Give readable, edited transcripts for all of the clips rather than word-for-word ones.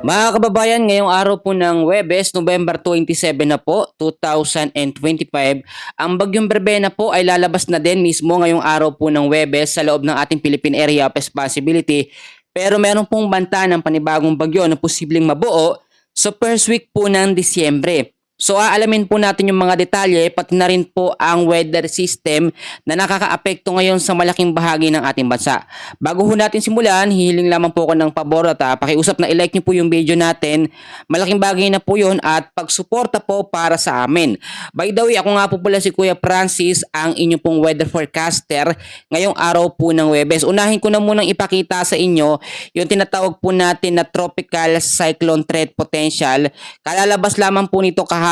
Mga kababayan, ngayong araw po ng Huwebes, November 27 na po, 2025, ang Bagyong Berbena po ay lalabas na din mismo ngayong araw po ng Huwebes sa loob ng ating Philippine Area of Responsibility. Pero meron pong banta ng panibagong bagyo na posibleng mabuo sa first week po ng Disyembre. So aalamin po natin yung mga detalye pati na rin po ang weather system na nakakaapekto ngayon sa malaking bahagi ng ating bansa. Bago ho natin simulan, hihiling lamang po ako ng pabor at pakiusap na i-like niyo po yung video natin. Malaking bagay na po yun at pagsuporta po para sa amin. By the way, ako nga po pala si Kuya Francis, ang inyong pong weather forecaster ngayong araw po ng Huwebes. Unahin ko na munang ipakita sa inyo yung tinatawag po natin na tropical cyclone threat potential. Kalalabas lamang po nito kahapon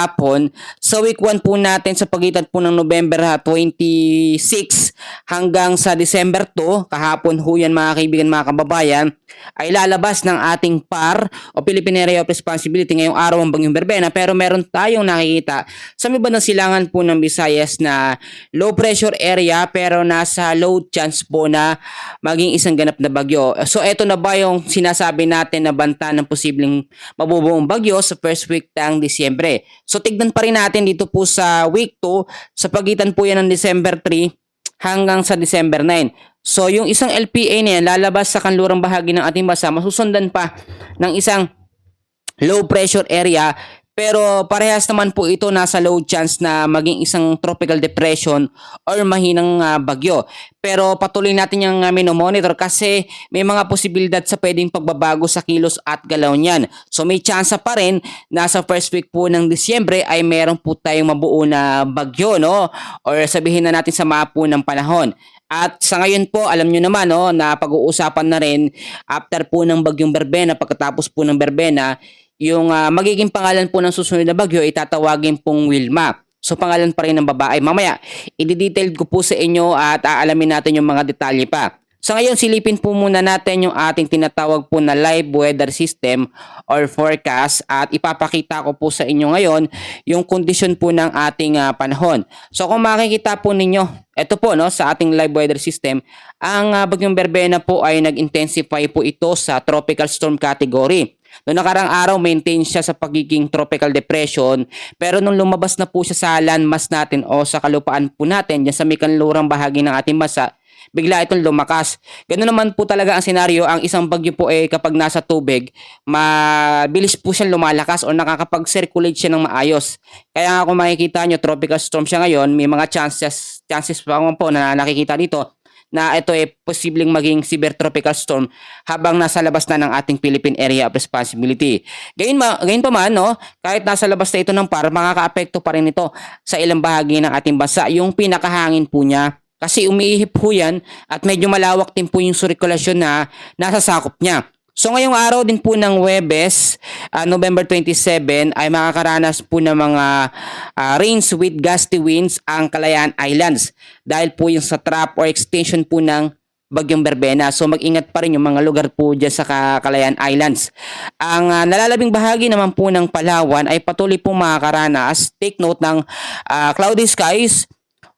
sa week 1 po natin sa pagitan po ng November 26 hanggang sa December 2, kahapon ho yan mga kaibigan, mga kababayan, ay lalabas ng ating PAR o Philippine Area of Responsibility ngayong araw ang Bagyong Berbena. Pero meron tayong nakikita sa may bandang silangan po ng Visayas na low pressure area pero nasa low chance po na maging isang ganap na bagyo. So eto na ba yung sinasabi natin na banta ng posibleng mabubuong bagyo sa first week ng Disyembre? So tignan pa rin natin dito po sa week 2 sa pagitan po yan ng December 3 hanggang sa December 9. So yung isang LPA na yan lalabas sa kanlurang bahagi ng ating bansa, masusundan pa ng isang low pressure area pero parehas naman po ito nasa low chance na maging isang tropical depression or mahinang bagyo. Pero patuloy natin yung minomonitor kasi may mga posibilidad sa pwedeng pagbabago sa kilos at galaw niyan. So may chance pa rin na sa first week po ng Disyembre ay meron po tayong mabuo na bagyo, no? Or sabihin na natin sa po ng panahon. At sa ngayon po, alam nyo naman no, na pag-uusapan na rin after po ng Bagyong Berbena, pagkatapos po ng Berbena, yung magiging pangalan po ng susunod na bagyo ay tatawagin pong Wilma. So pangalan pa rin ng babae. Mamaya, i-detail ko po sa inyo at aalamin natin yung mga detalye pa. So ngayon, silipin po muna natin yung ating tinatawag po na live weather system or forecast at ipapakita ko po sa inyo ngayon yung kondisyon po ng ating panahon. So kung makikita po ninyo, ito po no, sa ating live weather system, ang Bagyong Berbena po ay nag-intensify po ito sa tropical storm category. Noong nakarang araw, maintain siya sa pagiging tropical depression. Pero nung lumabas na po siya sa landmass natin o sa kalupaan po natin, dyan sa may kanlurang bahagi ng ating bansa, bigla itong lumakas. Ganoon naman po talaga ang senaryo. Ang isang bagyo po ay kapag nasa tubig, mabilis po siyang lumalakas o nakakapag-circulate siya ng maayos. Kaya nga kung makikita nyo, tropical storm siya ngayon, may mga chances pa po na nakikita dito na ito ay posibleng maging severe tropical storm habang nasa labas na ng ating Philippine Area of Responsibility. Gayon pa man, no, kahit nasa labas na ito ng PAR, makakaapekto pa rin ito sa ilang bahagi ng ating bansa. Yung pinakahangin po niya, kasi umiihip po yan at medyo malawak din po yung sirkulasyon na nasasakop niya. So ngayong araw din po ng Huwebes, November 27 ay makakaranas po ng mga rains with gusty winds ang Kalayaan Islands dahil po yung sa trap or extension po ng Bagyong Berbena. So mag-ingat pa rin yung mga lugar po dyan sa Kalayaan Islands. Ang nalalabing bahagi naman po ng Palawan ay patuloy po makakaranas. Take note ng cloudy skies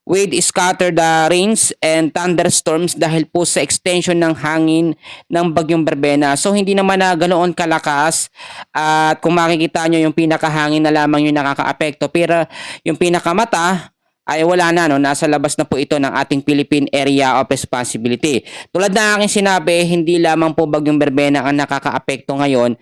with scattered rains and thunderstorms dahil po sa extension ng hangin ng Bagyong Berbena. So hindi naman na ganoon kalakas at kung makikita nyo yung pinakahangin na lamang yung nakakaapekto pero yung pinakamata ay wala na, no? Nasa labas na po ito ng ating Philippine Area of Responsibility. Tulad na aking sinabi, hindi lamang po Bagyong Berbena ang nakakaapekto ngayon,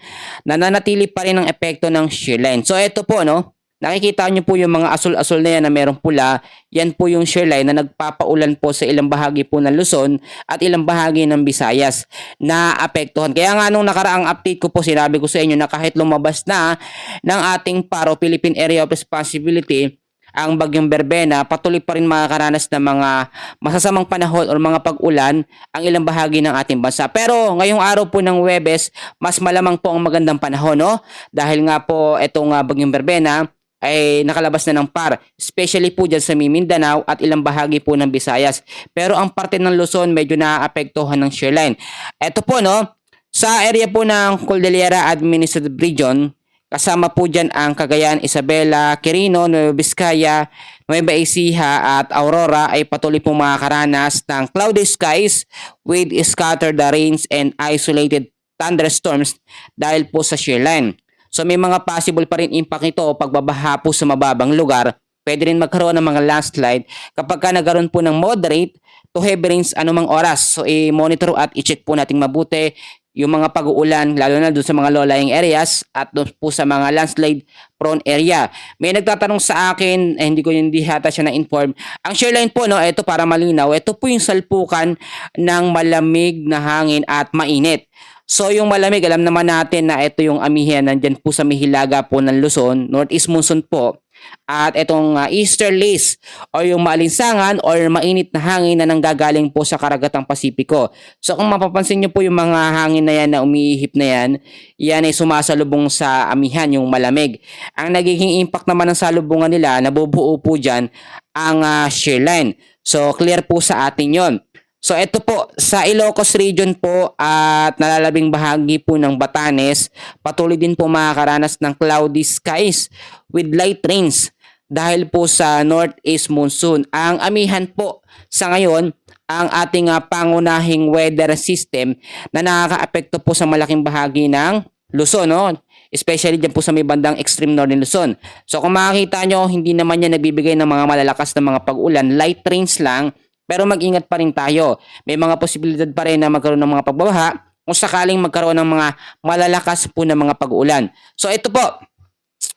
nananatili pa rin ang epekto ng shear line. So ito po, no? Nakikita nyo po yung mga asul-asul na yan na merong pula. Yan po yung shear line na nagpapaulan po sa ilang bahagi po ng Luzon at ilang bahagi ng Visayas na apektuhan. Kaya nga nung nakaraang update ko po, sinabi ko sa inyo na kahit lumabas na ng ating PARO, Philippine Area of Responsibility, ang Bagyong Berbena, patuloy pa rin makakaranas ng mga masasamang panahon o mga pag-ulan ang ilang bahagi ng ating bansa. Pero ngayong araw po ng Huwebes, mas malamang po ang magandang panahon, no? Dahil nga po itong Bagyong Berbena ay nakalabas na ng PAR, especially po dyan sa Mindanao at ilang bahagi po ng Visayas. Pero ang parte ng Luzon medyo naaapektuhan ng shear line. Ito po, no, sa area po ng Cordillera Administrative Region, kasama po dyan ang Cagayan, Isabela, Quirino, Nueva Vizcaya, Nueva Ecija at Aurora ay patuloy pong makakaranas ng cloudy skies with scattered rains and isolated thunderstorms dahil po sa shear line. So may mga possible pa rin impact nito o pagbabaha po sa mababang lugar. Pwede rin magkaroon ng mga landslide kapag ka nagkaroon po ng moderate to heavy rains anumang oras. So i-monitor at i-check po natin mabuti yung mga pag-uulan lalo na doon sa mga low-lying areas at doon po sa mga landslide prone area. May nagtatanong sa akin, hindi hata siya na-inform. Ang shear line po, no, ito para malinaw, ito po yung salpukan ng malamig na hangin at mainit. So yung malamig, alam naman natin na ito yung amihan nandyan po sa Mihilaga po ng Luzon, northeast monsoon po. At itong easterlies o yung maalinsangan or mainit na hangin na nanggagaling po sa karagatang Pasipiko. So kung mapapansin nyo po yung mga hangin na yan na umiihip na yan, yan ay sumasalubong sa amihan, yung malamig. Ang nagiging impact naman ng salubungan nila, nabubuo po dyan ang shear line. So clear po sa atin yon. So ito po sa Ilocos region po at nalalabing bahagi po ng Batanes, patuloy din po makakaranas ng cloudy skies with light rains dahil po sa northeast monsoon. Ang amihan po sa ngayon ang ating pangunahing weather system na nakakaapekto po sa malaking bahagi ng Luzon, no? Especially dyan po sa may bandang extreme northern Luzon. So kung makikita nyo, hindi naman yan nagbibigay ng mga malalakas na mga pag-ulan, light rains lang. Pero mag-ingat pa rin tayo. May mga posibilidad pa rin na magkaroon ng mga pagbabaha kung sakaling magkaroon ng mga malalakas po na mga pag-ulan. So ito po,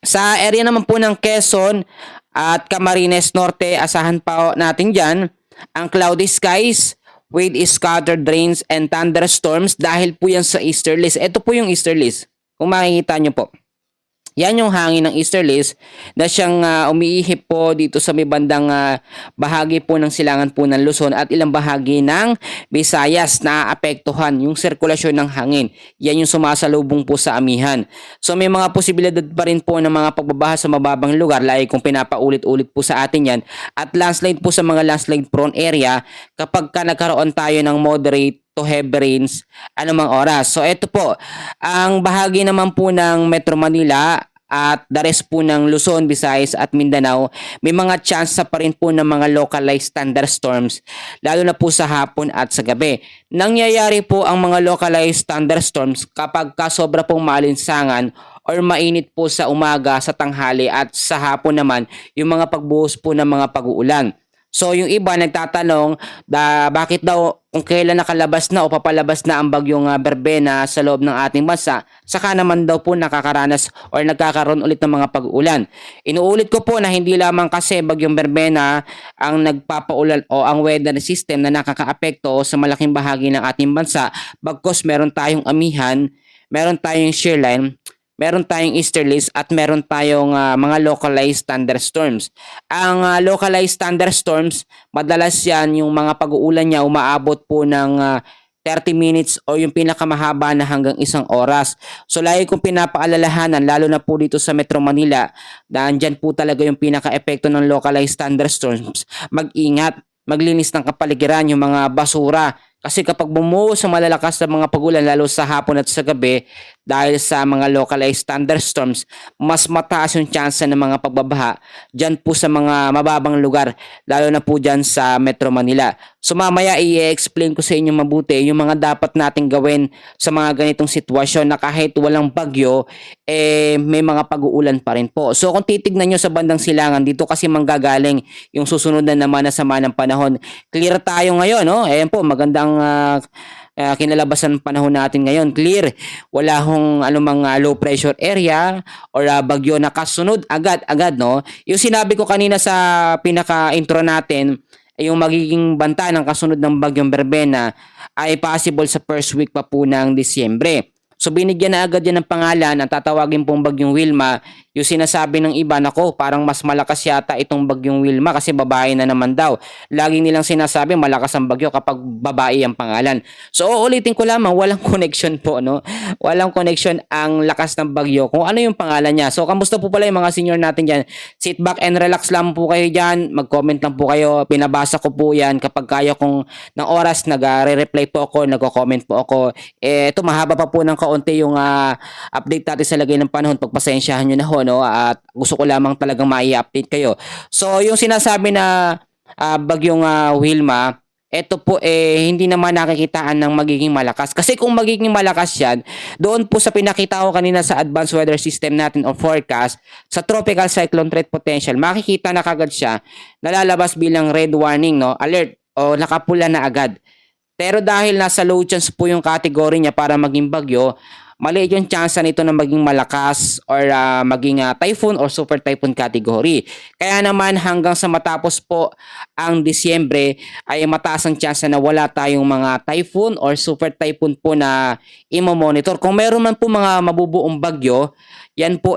sa area naman po ng Quezon at Camarines Norte, asahan pa natin dyan ang cloudy skies with scattered rains and thunderstorms dahil po yan sa easterlies. Ito po yung easterlies. Kung makikita nyo po. Yan yung hangin ng easterlies na siyang umiihip po dito sa may bandang bahagi po ng silangan po ng Luzon at ilang bahagi ng Visayas na apektuhan yung sirkulasyon ng hangin. Yan yung sumasalubong po sa amihan. So may mga posibilidad pa rin po ng mga pagbabaha sa mababang lugar lagi kung pinapaulit-ulit po sa atin yan at landslide po sa mga landslide prone area kapag ka nagkaroon tayo ng moderate to heavy rains anumang oras. So ito po, ang bahagi naman po ng Metro Manila at the rest po ng Luzon, Visayas at Mindanao, may mga chance pa rin po ng mga localized thunderstorms lalo na po sa hapon at sa gabi. Nangyayari po ang mga localized thunderstorms kapag kasobra pong maalinsangan or mainit po sa umaga, sa tanghali at sa hapon naman yung mga pagbuhos po ng mga pag-uulan. So yung iba nagtatanong bakit daw kung kailan nakalabas na o papalabas na ang bagyong Berbena sa loob ng ating bansa, saka naman daw po nakakaranas or nagkakaroon ulit ng mga pag-uulan. Inuulit ko po na hindi lamang kasi bagyong Berbena ang nagpapaulan o ang weather system na nakakaapekto sa malaking bahagi ng ating bansa, bagkus meron tayong amihan, meron tayong shear line, meron tayong easterlies at meron tayong mga localized thunderstorms. Ang localized thunderstorms, madalas yan yung mga pag-uulan niya umaabot po ng 30 minutes o yung pinakamahaba na hanggang 1 oras. So lagi kong pinapaalalahanan lalo na po dito sa Metro Manila na andyan po talaga yung pinaka-epekto ng localized thunderstorms. Mag-ingat, maglinis ng kapaligiran, yung mga basura. Kasi kapag bumuo sa malalakas na mga pag-ulan lalo sa hapon at sa gabi dahil sa mga localized thunderstorms, mas mataas yung chance ng mga pagbabaha dyan po sa mga mababang lugar lalo na po dyan sa Metro Manila. So mamaya i-explain ko sa inyo mabuti yung mga dapat nating gawin sa mga ganitong sitwasyon na kahit walang bagyo, may mga pag-uulan pa rin po. So kung titignan nyo sa bandang silangan, dito kasi manggagaling yung susunod na naman na sama ng panahon. Clear tayo ngayon, no? Ayan po, magandang kinalabasan ng panahon natin ngayon. Clear. Wala hong anumang low pressure area or bagyo na kasunod agad-agad, no? Yung sinabi ko kanina sa pinaka-intro natin, yung magiging banta ng kasunod ng bagyong Berbena ay possible sa first week pa po ng Disyembre. So binigyan na agad yan ng pangalan ang tatawagin pong bagyong Wilma. Yung sinasabi ng iba, nako parang mas malakas yata itong bagyong Wilma kasi babae na naman daw. Lagi nilang sinasabi malakas ang bagyo kapag babae ang pangalan. So uulitin ko lamang, walang connection po, no? Walang connection ang lakas ng bagyo kung ano yung pangalan niya. So kamusta po pala yung mga senior natin dyan? Sit back and relax lang po kayo dyan. Mag-comment lang po kayo. Pinabasa ko po yan kapag kaya kong ng oras nag-reply po ako, nag-comment po ako. Ito mahaba pa po ng kaunti yung update natin sa lagay ng panahon. Pagpasensyahan nyo na ho, no? At gusto ko lamang talagang mai-update kayo. So yung sinasabi na bagyong Wilma, ito po hindi naman nakikitaan ng magiging malakas. Kasi kung magiging malakas yan, doon po sa pinakita ko kanina sa advanced weather system natin o forecast, sa tropical cyclone threat potential, makikita na kagad siya nalalabas bilang red warning, no, alert o nakapula na agad. Pero dahil nasa low chance po yung category niya para maging bagyo, maliit yung chance nito na maging malakas or maging typhoon or super typhoon category. Kaya naman hanggang sa matapos po ang Disyembre ay mataas ang chance na wala tayong mga typhoon or super typhoon po na i-monitor. Kung meron man po mga mabubuong bagyo, yan po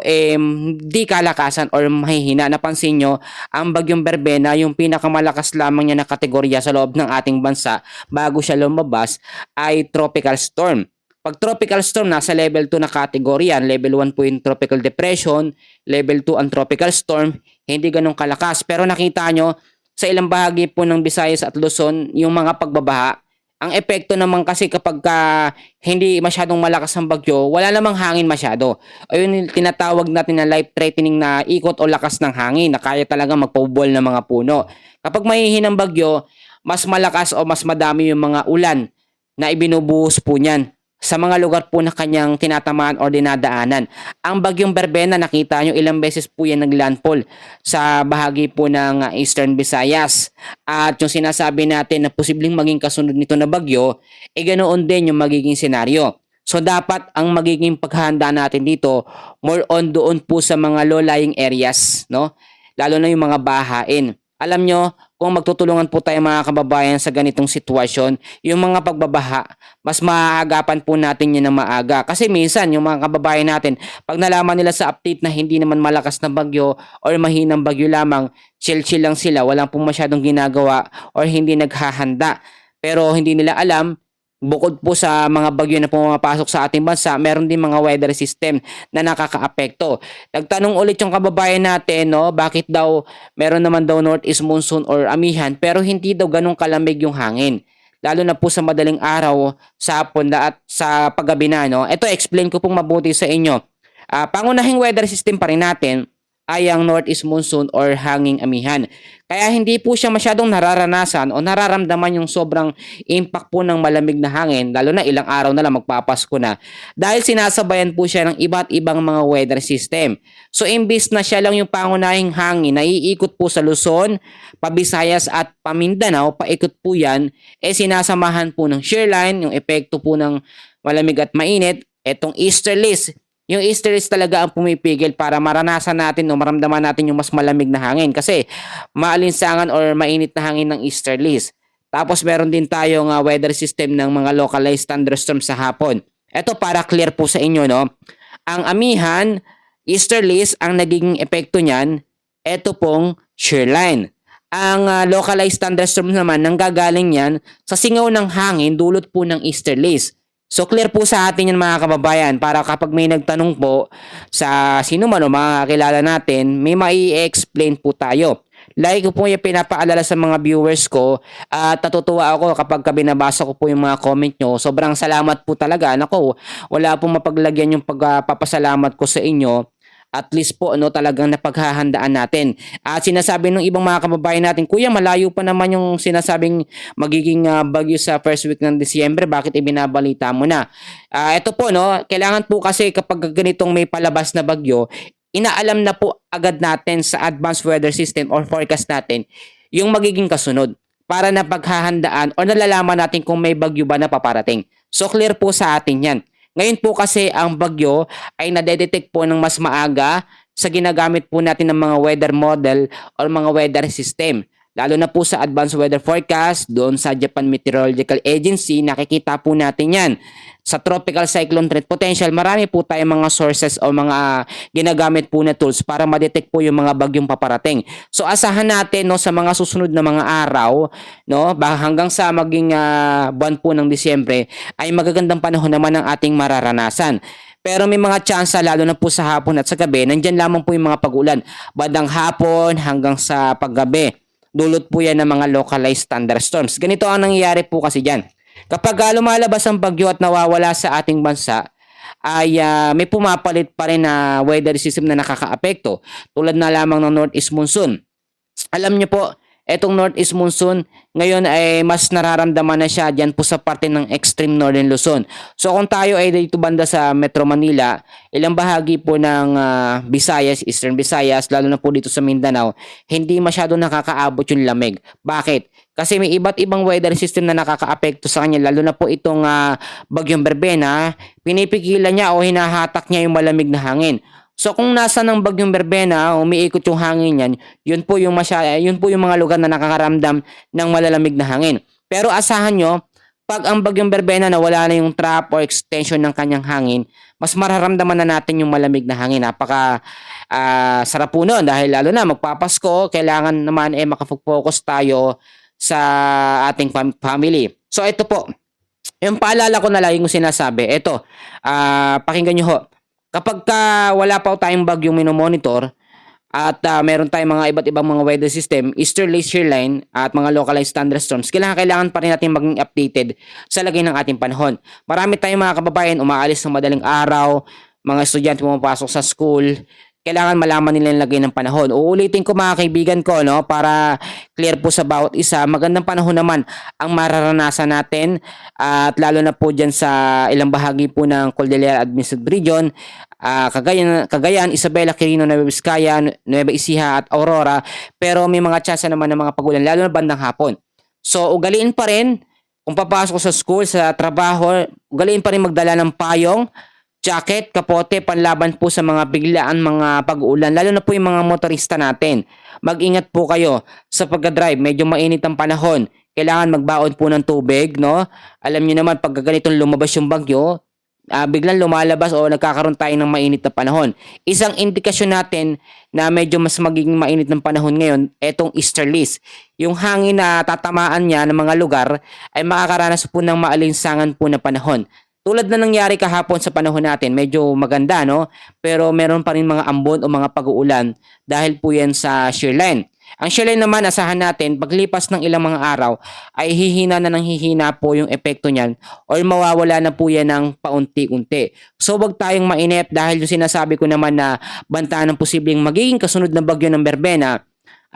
di kalakasan or mahihina. Napansin nyo, ang bagyong Berbena, yung pinakamalakas lamang niya na kategorya sa loob ng ating bansa bago siya lumabas ay tropical storm. Pag tropical storm, nasa level 2 na category yan. Level 1 po yung tropical depression, level 2 ang tropical storm, hindi ganun kalakas. Pero nakita nyo, sa ilang bahagi po ng Visayas at Luzon, yung mga pagbabaha, ang epekto naman kasi kapag hindi masyadong malakas ang bagyo, wala namang hangin masyado. Ayun yung tinatawag natin na life-threatening na ikot o lakas ng hangin na kaya talaga magpabol ng mga puno. Kapag mahihinang bagyo, mas malakas o mas madami yung mga ulan na ibinubuhos po niyan sa mga lugar po na kanyang tinatamaan o dinadaanan. Ang bagyong Berbena, nakita nyo ilang beses po yan naglandfall sa bahagi po ng Eastern Visayas. At yung sinasabi natin na posibleng maging kasunod nito na bagyo, ganoon din yung magiging senaryo. So dapat ang magiging paghahanda natin dito, more on doon po sa mga low-lying areas, no? Lalo na yung mga bahain. Alam nyo, kung magtutulungan po tayo mga kababayan sa ganitong sitwasyon, yung mga pagbabaha, mas maaagapan po natin yun ng maaga. Kasi minsan, yung mga kababayan natin, pag nalaman nila sa update na hindi naman malakas na bagyo or mahinang bagyo lamang, chill-chill lang sila, walang pong masyadong ginagawa or hindi naghahanda. Pero hindi nila alam, bukod po sa mga bagyo na pumapasok sa ating bansa, meron din mga weather system na nakakaapekto. Nagtanong ulit yung kababayan natin, no, bakit daw meron naman daw northeast monsoon or amihan pero hindi daw ganun kalamig yung hangin. Lalo na po sa madaling araw, sa hapon at sa paggabi na, no. Ito, explain ko pong mabuti sa inyo. Pangunahing weather system pa rin natin ay ang northeast monsoon or hanging amihan. Kaya hindi po siya masyadong nararanasan o nararamdaman yung sobrang impact po ng malamig na hangin, lalo na ilang araw na lang magpapasko na, dahil sinasabayan po siya ng iba't ibang mga weather system. So imbis na siya lang yung pangunahing hangin na iikot po sa Luzon, Pabisayas at Pamindanao, paikot po yan, sinasamahan po ng shear line, yung epekto po ng malamig at mainit, etong easterlies. Yung easterlies talaga ang pumipigil para maranasan natin o maramdaman natin yung mas malamig na hangin kasi maalinsangan or mainit na hangin ng easterlies. Tapos meron din tayong weather system ng mga localized thunderstorms sa hapon. Ito para clear po sa inyo, no. Ang amihan, easterlies, ang nagiging epekto niyan, ito pong shear line. Ang localized thunderstorms naman nanggagaling yan sa singaw ng hangin dulot po ng easterlies. So clear po sa atin yan mga kababayan, para kapag may nagtanong po sa sino man o mga kilala natin, may mai-explain po tayo. Like ko po yung pinapaalala sa mga viewers ko at natutuwa ako kapag binabasa ko po yung mga comment nyo. Sobrang salamat po talaga. Nako, wala pong mapaglagyan yung pagpapasalamat ko sa inyo. At least po talagang napaghahandaan natin. At sinasabi ng ibang mga kababayan natin, kuya, malayo pa naman yung sinasabing magiging bagyo sa first week ng Disyembre, bakit ibinabalita mo na? Ito po, no, kailangan po kasi kapag ganitong may palabas na bagyo, inaalam na po agad natin sa advanced weather system or forecast natin yung magiging kasunod para napaghahandaan o nalalaman natin kung may bagyo ba na paparating. So clear po sa atin yan. Ngayon po kasi ang bagyo ay nadedetect po ng mas maaga sa ginagamit po natin ng mga weather model or mga weather system. Lalo na po sa advanced weather forecast, doon sa Japan Meteorological Agency, nakikita po natin yan. Sa tropical cyclone threat potential, marami po tayong mga sources o mga ginagamit po na tools para ma-detect po yung mga bagyong paparating. So asahan natin, no, sa mga susunod na mga araw, no, hanggang sa maging buwan po ng Disyembre, ay magagandang panahon naman ang ating mararanasan. Pero may mga tsansa lalo na po sa hapon at sa gabi, nandyan lamang po yung mga pag-ulan. Bandang hapon hanggang sa paggabi. Dulot po yan ng mga localized thunderstorms. Ganito ang nangyayari po kasi dyan. Kapag lumalabas ang bagyo at nawawala sa ating bansa, ay may pumapalit pa rin na weather system na nakakaapekto. Tulad na lamang ng northeast monsoon. Alam nyo po, Etong northeast monsoon ngayon ay mas nararamdaman na siya diyan po sa parte ng extreme northern Luzon. So kung tayo ay dito banda sa Metro Manila, ilang bahagi po ng Visayas, Eastern Visayas, lalo na po dito sa Mindanao, hindi masyado nakakaabot yung lamig. Bakit? Kasi may iba't ibang weather system na nakakaapekto sa kanya, lalo na po itong bagyong Berbena, pinipigilan niya o hinahatak niya yung malamig na hangin. So kung nasa ng bagyong Berbena, umiikot yung hangin niyan, yun po yung mga lugar na nakakaramdam ng malalamig na hangin. Pero asahan nyo, pag ang bagyong Berbena na wala na yung trap or extension ng kanyang hangin, mas mararamdaman na natin yung malamig na hangin. Napaka sarap po nun dahil lalo na magpapasko, kailangan naman makafocus tayo sa ating family. So ito po, yung paalala ko na lagi kong sinasabi, ito, pakinggan nyo ho. Kapag wala pa tayong bagyong minomonitor at meron tayong mga iba't ibang mga weather system, easterly shear line at mga localized thunderstorms, kailangan pa rin natin maging updated sa lagay ng ating panahon. Marami tayong mga kababayan umaalis ng madaling araw, mga estudyante pumapasok sa school, kailangan malaman nila yung lagay ng panahon. Uulitin ko mga kaibigan ko, no, para clear po sa bawat isa. Magandang panahon naman ang mararanasan natin at lalo na po dyan sa ilang bahagi po ng Cordillera Administrative Region, Cagayan, Isabela, Quirino, Nueva Vizcaya, Nueva Ecija at Aurora. Pero may mga tsansa naman ng mga pagulan, lalo na bandang hapon. So ugaliin pa rin kung papasok sa school, sa trabaho, ugaliin pa rin magdala ng payong, jacket, kapote, panlaban po sa mga biglaan mga pag-uulan, lalo na po yung mga motorista natin. Mag-ingat po kayo sa pagka-drive, medyo mainit ang panahon. Kailangan magbaon po ng tubig, no? Alam niyo naman pag ganitong lumabas yung bagyo, biglang lumalabas o nagkakaroon tayo ng mainit na panahon. Isang indikasyon natin na medyo mas magiging mainit ng panahon ngayon, etong easterlies. Yung hangin na tatamaan niya ng mga lugar ay makakaranas po ng maalinsangan po na panahon. Tulad na nangyari kahapon sa panahon natin, medyo maganda, no? Pero meron pa rin mga ambon o mga pag-uulan dahil po yan sa shear line. Ang shear line naman, asahan natin, paglipas ng ilang mga araw, ay hihina na ng hihina po yung epekto niyan or mawawala na po yan ng paunti-unti. So wag tayong mainip dahil yung sinasabi ko naman na bantaan ng posibleng magiging kasunod na bagyo ng Berbena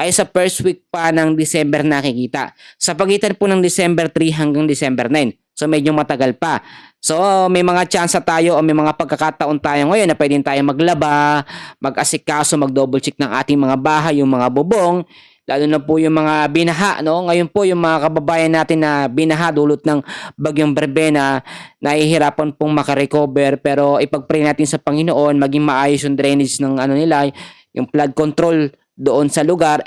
ay sa first week pa ng December nakikita. Sa pagitan po ng December 3 hanggang December 9. So medyo matagal pa. So may mga tsansa tayo o may mga pagkakataon tayo ngayon na pwedeng tayo maglaba, mag-asikaso, mag-double check ng ating mga bahay, yung mga bubong, lalo na po yung mga binaha, no? Ngayon po yung mga kababayan natin na binaha dulot ng bagyong Berbena, nahihirapan pong makarecover, pero ipag-pray natin sa Panginoon, maging maayos yung drainage ng nila, yung flood control doon sa lugar,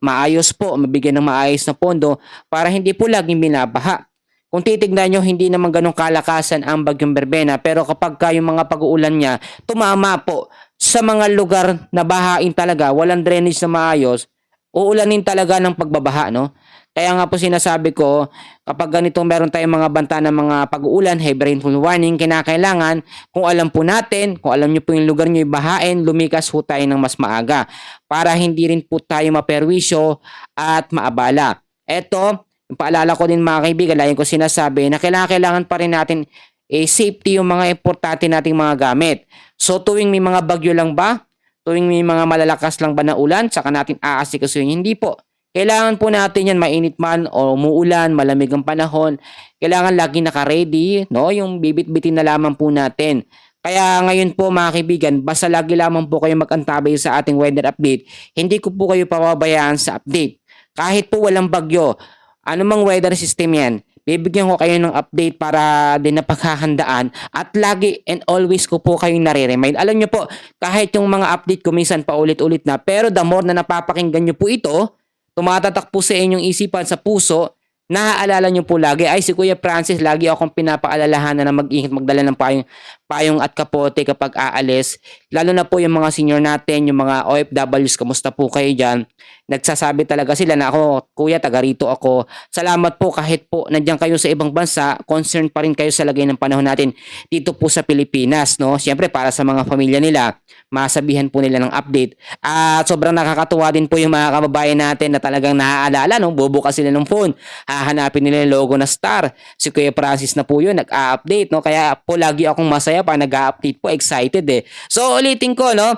maayos po, mabigyan ng maayos na pondo para hindi po laging binabaha. Kung titignan nyo, hindi naman ganong kalakasan ang bagyong Berbena, pero kapag yung mga pag-uulan niya, tumama po sa mga lugar na bahain talaga, walang drainage na maayos, uulanin talaga ng pagbabaha, no? Kaya nga po sinasabi ko, kapag ganito meron tayong mga banta ng mga pag-uulan, heavy rainfall warning, kinakailangan, kung alam po natin, kung alam nyo po yung lugar nyo bahain, lumikas po tayo ng mas maaga para hindi rin po tayo maperwisyo at maabala. Eto, paalala ko din mga kaibigan, lagi ko sinasabi na kailangan pa rin natin safety yung mga importante nating mga gamit. So tuwing may mga bagyo lang ba? Tuwing may mga malalakas lang ba na ulan, saka natin aasikasuhin? Hindi po. Kailangan po natin yan, mainit man o umuulan, malamig ang panahon. Kailangan lagi naka-ready, no? Yung bibit-bitin na lamang po natin. Kaya ngayon po mga kaibigan, basta lagi lamang po kayo mag-antabay sa ating weather update. Hindi ko po kayo pababayaan sa update. Kahit po walang bagyo, anumang weather system yan, bibigyan ko kayo ng update para din na paghahandaan at lagi and always ko po kayong nare-remind. Alam nyo po, kahit yung mga update ko minsan paulit-ulit na, pero the more na napapakinggan nyo po ito, tumatatak po sa inyong isipan, sa puso, naaalala nyo po lagi, ay si Kuya Francis, lagi akong pinapaalalahanan na mag-ingat, magdala ng payong at kapote kapag aalis. Lalo na po yung mga senior natin, yung mga OFWs, kamusta po kayo dyan? Nagsasabi talaga sila na ako, Kuya, taga rito ako. Salamat po kahit po nandiyan kayo sa ibang bansa, concerned pa rin kayo sa lagay ng panahon natin dito po sa Pilipinas, no? Siyempre para sa mga pamilya nila, masabihan po nila ng update. At sobrang nakakatuwa din po yung mga kababayan natin na talagang naaalala, no? Bubukas sila ng phone, hahanapin nila yung logo na star. Si Kuya Francis na po yun, nag-a-update, no? Kaya po lagi akong masaya pa nag-a-update po, excited eh. So ulitin ko, no?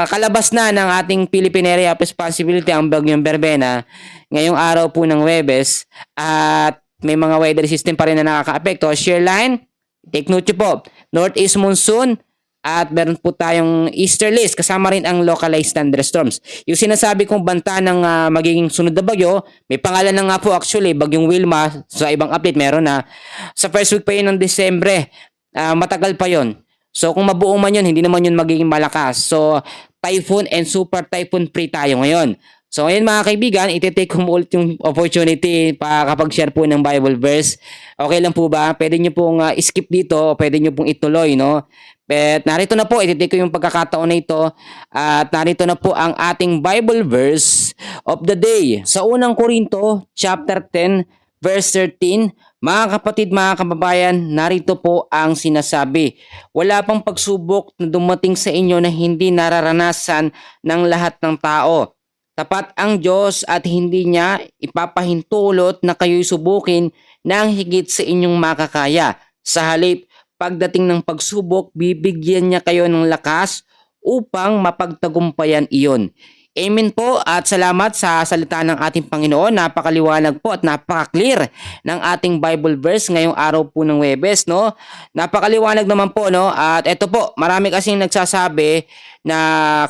kalabas na ng ating Philippine Area of Responsibility ang bagyong Berbena ngayong araw po ng Huwebes at may mga weather system pa rin na nakakaapekto. Shear line, take note nyo po, northeast monsoon at meron po tayong easterlies kasama rin ang localized thunderstorms. Yung sinasabi kong banta ng magiging sunod na bagyo, may pangalan na nga po actually, bagyong Wilma. Sa ibang update meron na. Sa first week pa yun ng Desembre, matagal pa yon. So kung mabuo man yun, hindi naman yun magiging malakas. So typhoon and super typhoon free tayo ngayon. So ngayon mga kaibigan, iti-take ko ulit yung opportunity para kapag share po ng Bible verse. Okay lang po ba? Pwede nyo pong skip dito, pwede nyo pong ituloy, no? But narito na po, iti-take ko yung pagkakataon na ito at narito na po ang ating Bible verse of the day. Sa unang Korinto, chapter 10, verse 13, mga kapatid, mga kababayan, narito po ang sinasabi. Wala pang pagsubok na dumating sa inyo na hindi nararanasan ng lahat ng tao. Tapat ang Diyos at hindi niya ipapahintulot na kayo'y subukin ng higit sa inyong makakaya. Sa halip, pagdating ng pagsubok, bibigyan niya kayo ng lakas upang mapagtagumpayan iyon. Amen po at salamat sa salita ng ating Panginoon. Napakaliwanag po at napaka-clear ng ating Bible verse ngayong araw po ng Huwebes, no? Napakaliwanag naman po, no? At eto po, marami kasing nagsasabi na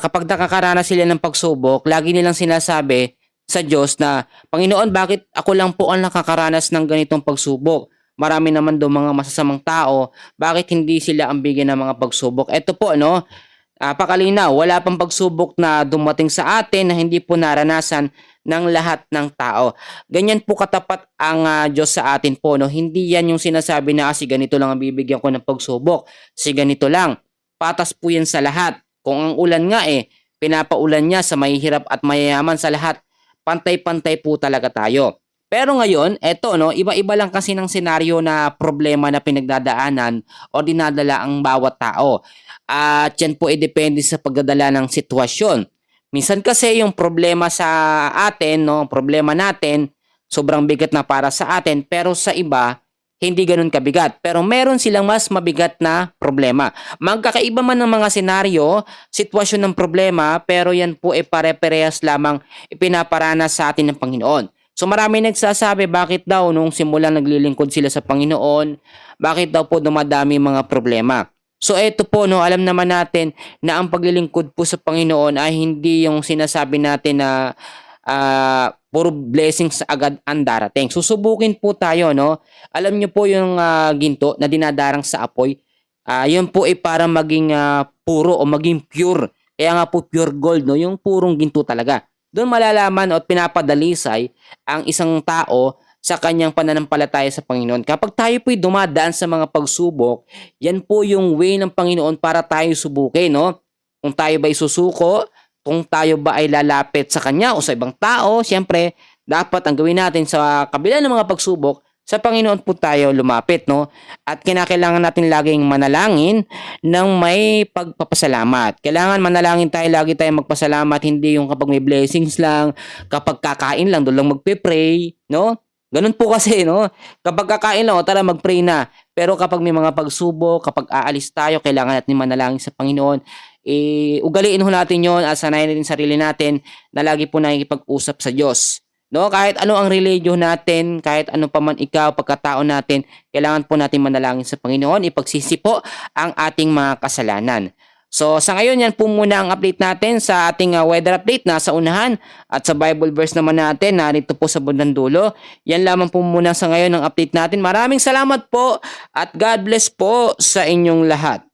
kapag nakakaranas sila ng pagsubok, lagi nilang sinasabi sa Diyos na, Panginoon, bakit ako lang po ang nakakaranas ng ganitong pagsubok? Marami naman daw mga masasamang tao, bakit hindi sila ang bigyan ng mga pagsubok? Eto po, no? Pakalinaw, wala pang pagsubok na dumating sa atin na hindi po naranasan ng lahat ng tao. Ganyan po katapat ang Diyos sa atin po, no? Hindi yan yung sinasabi na si ganito lang ang bibigyan ko ng pagsubok, si ganito lang. Patas po yan sa lahat. Kung ang ulan nga pinapaulan niya sa mahihirap at mayayaman sa lahat, pantay-pantay po talaga tayo. Pero ngayon, eto, no, iba-iba lang kasi ng senaryo na problema na pinagdadaanan o dinadala ang bawat tao. At yan po depende sa pagdadala ng sitwasyon. Minsan kasi yung problema sa atin, no, problema natin, sobrang bigat na para sa atin, pero sa iba, hindi ganun kabigat. Pero meron silang mas mabigat na problema. Magkakaiba man ng mga senaryo, sitwasyon ng problema, pero yan po pare-parehas lamang ipinaparanas sa atin ng Panginoon. So marami nagsasabi bakit daw nung simulang naglilingkod sila sa Panginoon, bakit daw po dumadami mga problema. So eto po, no, alam naman natin na ang paglilingkod po sa Panginoon ay hindi yung sinasabi natin na puro blessings agad ang darating. Susubukin po tayo, no. Alam niyo po yung ginto na dinadarang sa apoy, yun po ay para maging puro o maging pure. Kaya nga po pure gold, no, yung purong ginto talaga. Doon malalaman at pinapadalisay ang isang tao sa kanyang pananampalataya sa Panginoon. Kapag tayo po'y dumadaan sa mga pagsubok, yan po yung way ng Panginoon para tayo subukin, no? Kung tayo ba'y susuko, kung tayo ba ay lalapit sa Kanya o sa ibang tao, siyempre, dapat ang gawin natin sa kabila ng mga pagsubok, sa Panginoon po tayo lumapit, no? At kinakailangan natin laging manalangin ng may pagpapasalamat. Kailangan manalangin tayo, lagi tayong magpasalamat, hindi yung kapag may blessings lang, kapag kakain lang, doon lang magpe-pray, no? Ganun po kasi, no? Kapag kakain lang, tara mag-pray na. Pero kapag may mga pagsubok, kapag aalis tayo, kailangan natin manalangin sa Panginoon. Ugaliin ho natin yon at sanayin natin sarili natin na lagi po nakikipag-usap sa Diyos. No, kahit ano ang religion natin, kahit ano pa man ikaw, pagkatao natin, kailangan po natin manalangin sa Panginoon, ipagsisi po ang ating mga kasalanan. So sa ngayon, yan po muna ang update natin sa ating weather update na sa unahan at sa Bible verse naman natin narito po sa bandang dulo. Yan lamang po muna sa ngayon ang update natin. Maraming salamat po at God bless po sa inyong lahat.